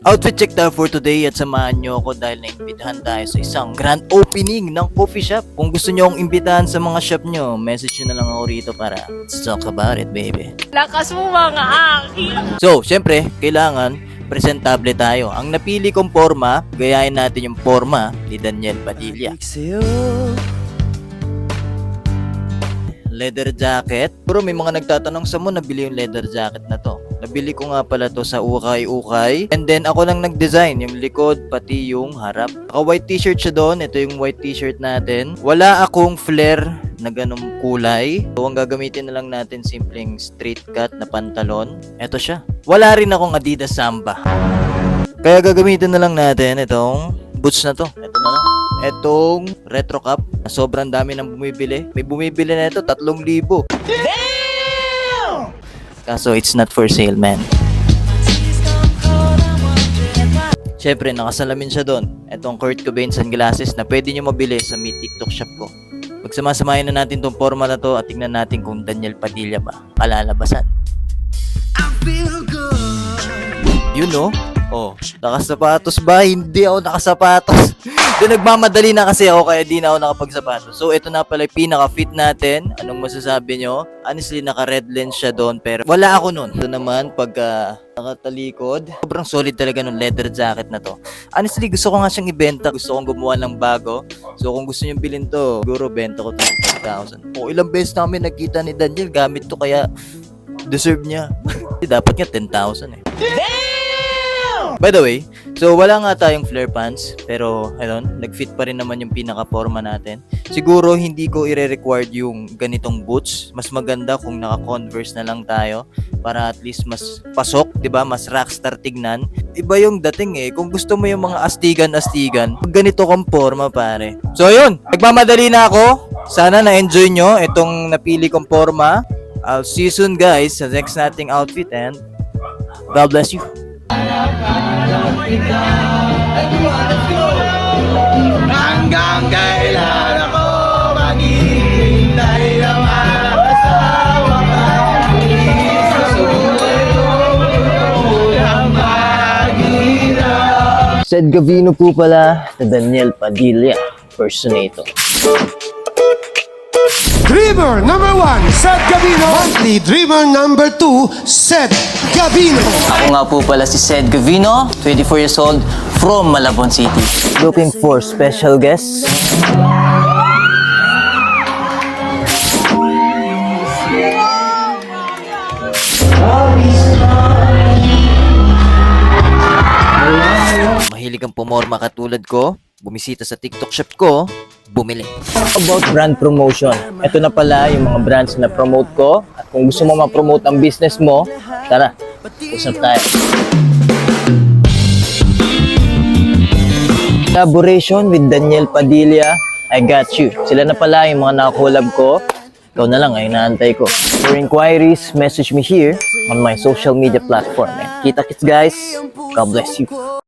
Outfit check tayo for today at samahan nyo ako dahil naimbitahan tayo sa isang grand opening ng coffee shop. Kung gusto nyo akong imbitahan sa mga shop nyo, message nyo na lang ako rito para let's talk about it, baby. Lakas mo mga aki! So, syempre, kailangan presentable tayo. Ang napili kong forma, gayahin natin yung forma ni Daniel Padilla. Leather jacket. Pero may mga nagtatanong sa mo, nabili yung leather jacket na to. Nabili ko nga pala to sa Ukay-Ukay. And then ako lang nag-design, yung likod pati yung harap. Naka-white t-shirt siya doon. Ito yung white t-shirt natin. Wala akong flare na ganung kulay. So ang gagamitin na lang natin simpleng straight cut na pantalon. Ito siya. Wala rin akong Adidas Samba. Kaya gagamitin na lang natin itong boots na to. Ito na lang. Etong retro cap. Sobrang dami nang bumibili. May bumibili na ito, 3,000. Damn! Kaso it's not for sale, man. Syempre, nakasalamin siya doon. Etong Kurt Cobain sunglasses na pwede nyo mabili sa may TikTok shop ko. Pagsamasamahin na natin tong forma na to at tingnan natin kung Daniel Padilla ba kalalabasan. You know? Oh, nakasapatos ba? Hindi ako nakasapatos. Doon nagmamadali na kasi ako kaya di na ako nakapagsapatos. So ito na pala yung pinaka-fit natin. Anong masasabi nyo? Honestly, naka-red lens siya doon pero wala ako nun. Ito naman pagka nakatalikod. Sobrang solid talaga ng leather jacket na to. Honestly, gusto ko nga siyang ibenta. Gusto kong gumawa ng bago. So kung gusto nyo bilhin to, siguro benta ko to 5,000. O ilang beses namin nagkita ni Daniel gamit to kaya deserve niya. Dapat nga 10,000 eh. By the way, so wala nga tayong flare pants pero ayun, nag-fit pa rin naman yung pinaka-forma natin. Siguro hindi ko i-required yung ganitong boots. Mas maganda kung naka-Converse na lang tayo para at least mas pasok, 'di ba? Mas rockstar tignan. Iba yung dating eh. Kung gusto mo yung mga astigan-astigan, ganito kang forma, pare. So ayun, nagmamadali na ako. Sana na-enjoy nyo itong napili kong forma. I'll see you soon guys sa next nating outfit and God bless you. Hanggang kailan ako maghihintay na makasawa ka? Sa sulit ng maghirap. Sed Gavino po pala na Daniel Padilla, personator. Dreamer number 1, Seth Gavino. Monthly Dreamer number 2, Seth Gavino. Ako nga po pala si Sed Gavino, 24 years old, from Malabon City. Looking for special guests? Mahilig kang pumorma katulad ko, bumisita sa TikTok shop ko, bumili. About brand promotion. Ito na pala yung mga brands na promote ko. At kung gusto mo ma-promote ang business mo, tara, usap tayo. Collaboration with Daniel Padilla, I got you. Sila na pala yung mga nakakolab ko. Ikaw na lang ay inaantay ko. For inquiries, message me here on my social media platform. Kita-kits guys. God bless you.